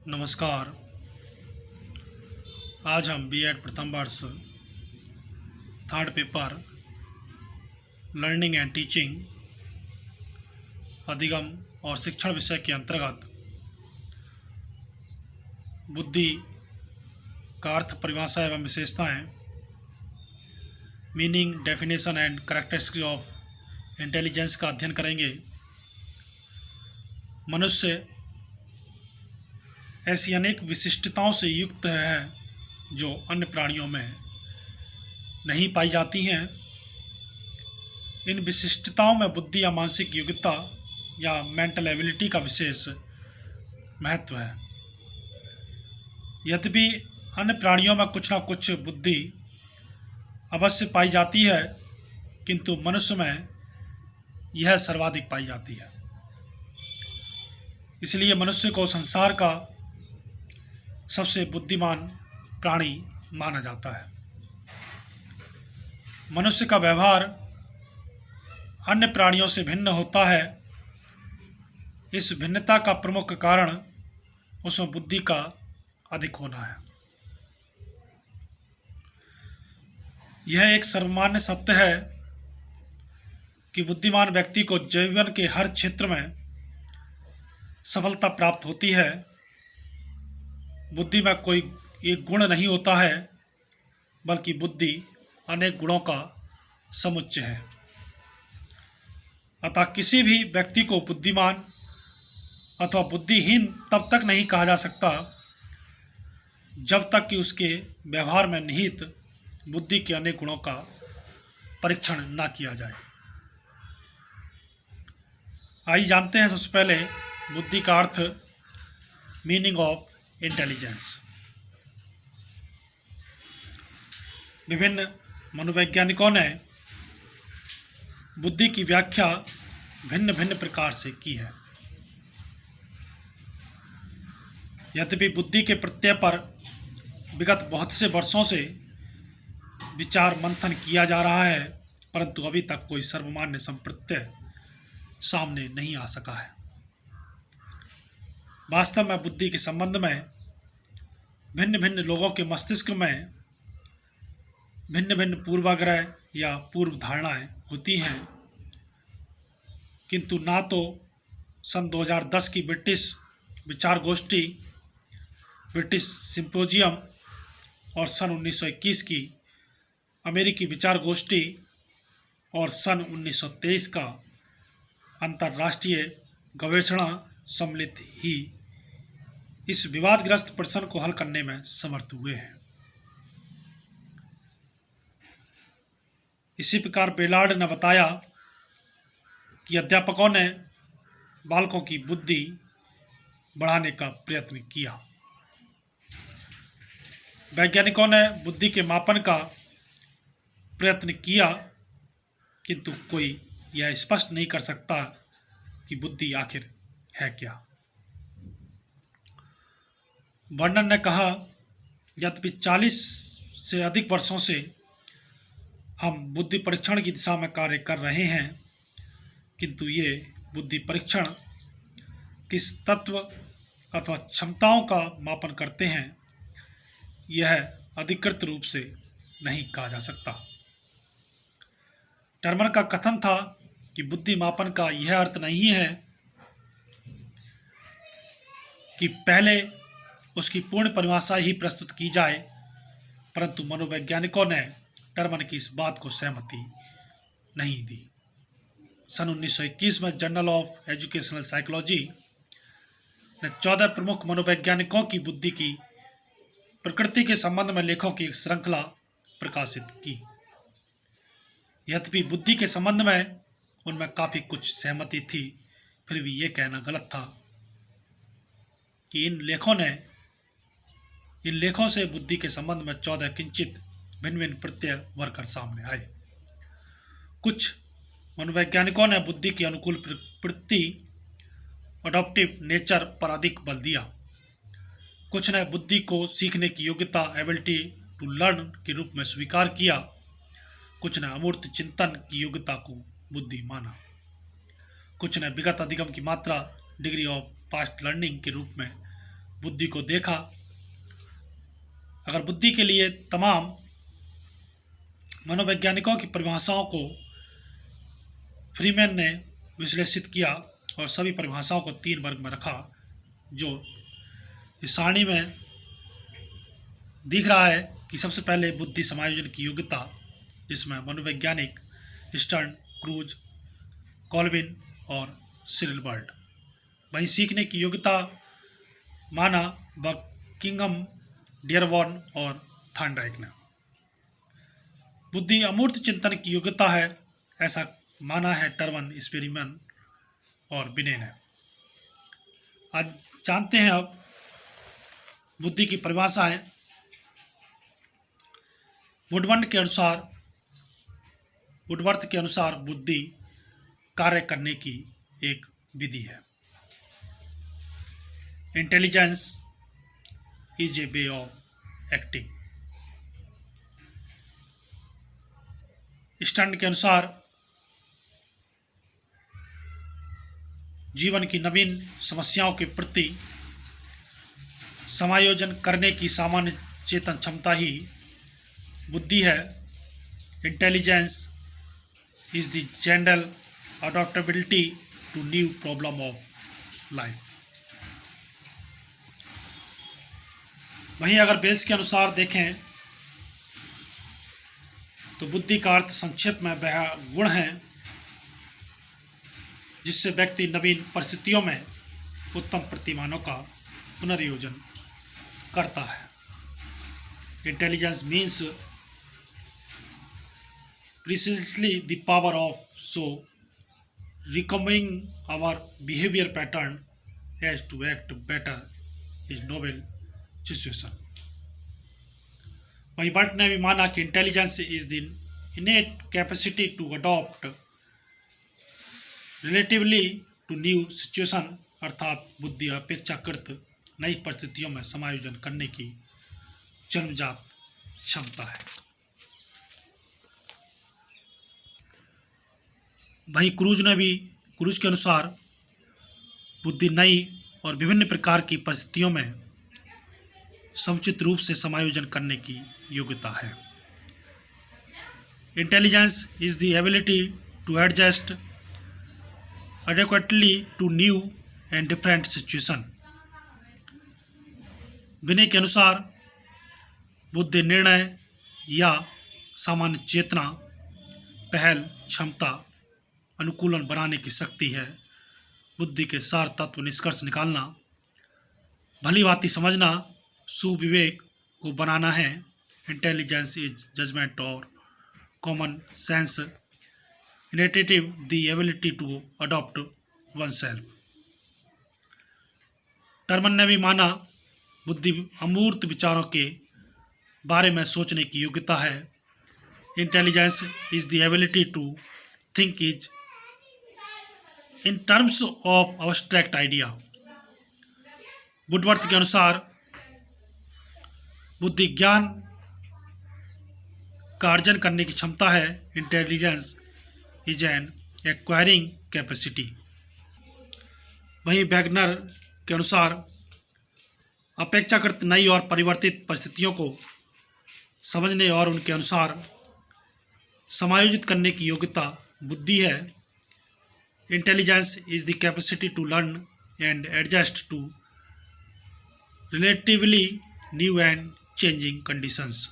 नमस्कार। आज हम बीएड प्रथम वर्ष third paper learning and teaching अधिगम और शिक्षण विषय के अंतर्गत बुद्धि का अर्थ, परिभाषा एवं विशेषताएं, meaning, definition and characteristics of intelligence का अध्ययन करेंगे। मनुष्य ऐसी अनेक विशिष्टताओं से युक्त है जो अन्य प्राणियों में नहीं पाई जाती हैं। इन विशिष्टताओं में बुद्धि या मानसिक योग्यता या मेंटल एबिलिटी का विशेष महत्व है। यद्यपि अन्य प्राणियों में कुछ न कुछ बुद्धि अवश्य पाई जाती है, किंतु मनुष्य में यह सर्वाधिक पाई जाती है। इसलिए मनुष्य को संसार का सबसे बुद्धिमान प्राणी माना जाता है। मनुष्य का व्यवहार अन्य प्राणियों से भिन्न होता है। इस भिन्नता का प्रमुख कारण उसमें बुद्धि का अधिक होना है। यह एक सर्वमान्य सत्य है कि बुद्धिमान व्यक्ति को जीवन के हर क्षेत्र में सफलता प्राप्त होती है। बुद्धि में कोई एक गुण नहीं होता है, बल्कि बुद्धि अनेक गुणों का समुच्चय है। अतः किसी भी व्यक्ति को बुद्धिमान अथवा बुद्धिहीन तब तक नहीं कहा जा सकता जब तक कि उसके व्यवहार में निहित बुद्धि के अनेक गुणों का परीक्षण न किया जाए। आइए जानते हैं सबसे पहले बुद्धि का अर्थ, मीनिंग ऑफ इंटेलिजेंस। विभिन्न मनोवैज्ञानिकों ने बुद्धि की व्याख्या भिन्न भिन्न प्रकार से की है। यद्यपि बुद्धि के प्रत्यय पर विगत बहुत से वर्षों से विचार मंथन किया जा रहा है, परंतु अभी तक कोई सर्वमान्य संप्रत्यय सामने नहीं आ सका है। वास्तव में बुद्धि के संबंध में भिन्न भिन्न लोगों के मस्तिष्क में भिन्न भिन्न पूर्वाग्रह या पूर्व धारणाएं होती हैं, किंतु ना तो सन 2010 की ब्रिटिश विचार गोष्ठी, ब्रिटिश सिंपोजियम और सन 1921 की अमेरिकी विचार गोष्ठी और सन 1923 का अंतर्राष्ट्रीय गवेषणा सम्मिलित ही इस विवादग्रस्त प्रश्न को हल करने में समर्थ हुए हैं। इसी प्रकार बेलार्ड ने बताया कि अध्यापकों ने बालकों की बुद्धि बढ़ाने का प्रयत्न किया। वैज्ञानिकों ने बुद्धि के मापन का प्रयत्न किया, किंतु कोई यह स्पष्ट नहीं कर सकता कि बुद्धि आखिर है क्या। वर्णन ने कहा, यद्यपि 40 से अधिक वर्षों से हम बुद्धि परीक्षण की दिशा में कार्य कर रहे हैं, किंतु ये बुद्धि परीक्षण किस तत्व अथवा क्षमताओं का मापन करते हैं, यह अधिकृत रूप से नहीं कहा जा सकता। टर्मर का कथन था कि बुद्धि मापन का यह अर्थ नहीं है कि पहले उसकी पूर्ण परिभाषा ही प्रस्तुत की जाए, परंतु मनोवैज्ञानिकों ने टर्मन की इस बात को सहमति नहीं दी। सन 1921 में जर्नल ऑफ एजुकेशनल साइकोलॉजी ने 14 प्रमुख मनोवैज्ञानिकों की बुद्धि की प्रकृति के संबंध में लेखों की एक श्रृंखला प्रकाशित की। यद्यपि बुद्धि के संबंध में उनमें काफ़ी कुछ सहमति थी, फिर भी ये कहना गलत था कि इन लेखों से बुद्धि के संबंध में 14 किंचित भिन्न भिन्न प्रत्यय भरकर सामने आए। कुछ मनोवैज्ञानिकों ने बुद्धि की अनुकूल प्रवृत्ति, अडॉप्टिव नेचर पर अधिक बल दिया। कुछ ने बुद्धि को सीखने की योग्यता, एबिलिटी टू लर्न के रूप में स्वीकार किया। कुछ ने अमूर्त चिंतन की योग्यता को बुद्धि माना। कुछ ने विगत अधिगम की मात्रा, डिग्री ऑफ पास्ट लर्निंग के रूप में बुद्धि को देखा। अगर बुद्धि के लिए तमाम मनोवैज्ञानिकों की परिभाषाओं को फ्रीमैन ने विश्लेषित किया और सभी परिभाषाओं को 3 वर्ग में रखा, जो इस सारणी में दिख रहा है कि सबसे पहले बुद्धि समायोजन की योग्यता, जिसमें मनोवैज्ञानिक स्टर्न, क्रूज, कॉल्विन और सिरिल बर्ट। वहीं सीखने की योग्यता माना बकिंघम, डियरबॉर्न और थॉर्नडाइक ने। बुद्धि अमूर्त चिंतन की योग्यता है, ऐसा माना है टर्मन, स्पेरिमन और बिने ने। आज जानते हैं अब बुद्धि की परिभाषा है। वुडवर्थ के अनुसार बुद्धि कार्य करने की एक विधि है। Intelligence is a way of acting. Stern के अनुसार जीवन की नवीन समस्याओं के प्रति समायोजन करने की सामान्य चेतन क्षमता ही बुद्धि है। Intelligence is the general adaptability to new problem of life. वहीं अगर बेस के अनुसार देखें तो बुद्धि का अर्थ संक्षेप में वह गुण है जिससे व्यक्ति नवीन परिस्थितियों में उत्तम प्रतिमानों का पुनर्योजन करता है। Intelligence means precisely the power of so recombining our behavior pattern as to act better is novel situation। वहीं बर्ट ने भी माना कि intelligence is the innate capacity to adopt relatively to new situation, अर्थात बुद्धि अपेक्षाकृत नई परिस्थितियों में समायोजन करने की जन्मजात क्षमता है। वहीं क्रूज के अनुसार बुद्धि नई और विभिन्न प्रकार की परिस्थितियों में समुचित रूप से समायोजन करने की योग्यता है। Intelligence is the ability to adjust adequately to new and different situation। विनय के अनुसार बुद्धि निर्णय या सामान्य चेतना, पहल, क्षमता, अनुकूलन बनाने की शक्ति है। बुद्धि के सार तत्व निष्कर्ष निकालना, भली भांति समझना, सुविवेक को बनाना है। इंटेलिजेंस इज जजमेंट और common sense, initiative the ability to adapt oneself. Terman ने भी माना बुद्धि अमूर्त विचारों के बारे में सोचने की योग्यता है। Intelligence is the ability to think is in terms of abstract idea. Woodworth के अनुसार बुद्धि ज्ञान का अर्जन करने की क्षमता है। Intelligence is an acquiring capacity. वहीं वैगनर के अनुसार अपेक्षाकृत नई और परिवर्तित परिस्थितियों को समझने और उनके अनुसार समायोजित करने की योग्यता बुद्धि है। Intelligence is the capacity to learn and adjust to relatively new and changing conditions.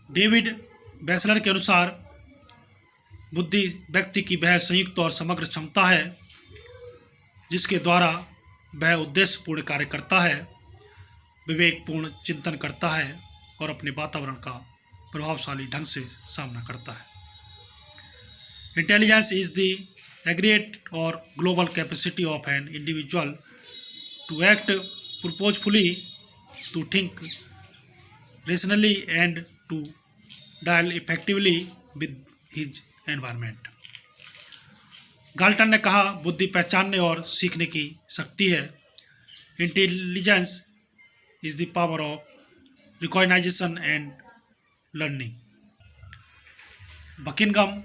David Wechsler के अनुसार बुद्धि व्यक्ति की वह संयुक्त और समग्र क्षमता है जिसके द्वारा वह उद्देश्यपूर्ण कार्य करता है, विवेकपूर्ण चिंतन करता है और अपने वातावरण का प्रभावशाली ढंग से सामना करता है। इंटेलिजेंस इज द एग्रीगेट और global capacity of an individual to act purposefully, to think rationally and to deal effectively with his environment। Galton ने कहा बुद्धि पहचानने और सीखने की शक्ति है। Intelligence is the power of recognization and learning. Buckingham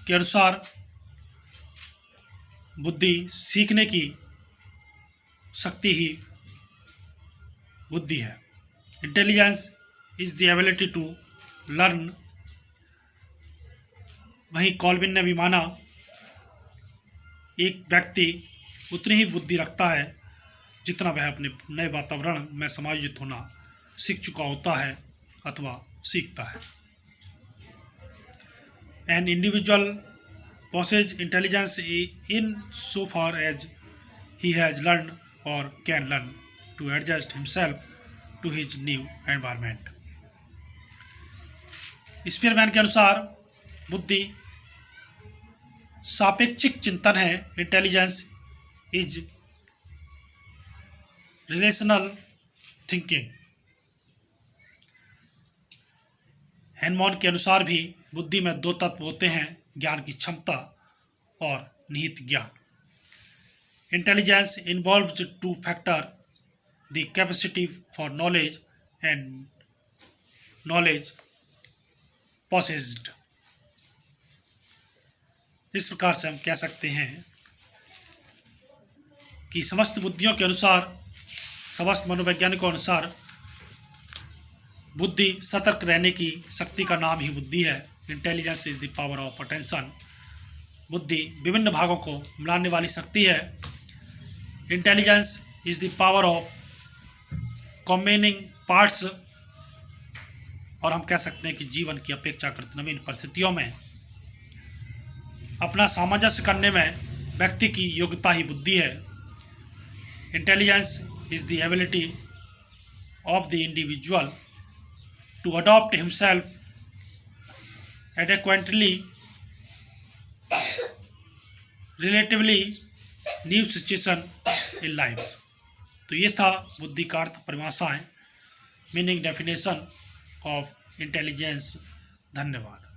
के अनुसार बुद्धि सीखने की शक्ति ही बुद्धि है। Intelligence is the ability to learn. वहीं कॉल्विन ने भी माना एक व्यक्ति उतनी ही बुद्धि रखता है जितना वह अपने नए वातावरण में समायोजित होना सीख चुका होता है अथवा सीखता है। An individual possesses intelligence in so far as he has learned or can learn to adjust himself to his new environment. Spearman के अनुसार बुद्धि सापेक्षिक चिंतन है। Intelligence is relational thinking. Henmon के अनुसार भी बुद्धि में दो तत्व होते हैं, ज्ञान की क्षमता और निहित ज्ञान। Intelligence involves two factor, the capacity for knowledge and knowledge possessed. इस प्रकार से हम कह सकते हैं कि समस्त बुद्धियों के अनुसार, समस्त मनोवैज्ञानिकों के अनुसार बुद्धि सतर्क रहने की शक्ति का नाम ही बुद्धि है। Intelligence is the power of attention. बुद्धि विभिन्न भागों को मिलाने वाली शक्ति है। Intelligence is the power of combining parts. और हम कह सकते हैं कि जीवन की अपेक्षाकृत नवीन परिस्थितियों में अपना सामंजस्य करने में व्यक्ति की योग्यता ही बुद्धि है। Intelligence is the ability of the individual to adopt himself adequately relatively new situation in life। तो ये था बुद्धि का अर्थ, परिभाषाएं, मीनिंग, डेफिनेशन ऑफ इंटेलिजेंस। धन्यवाद।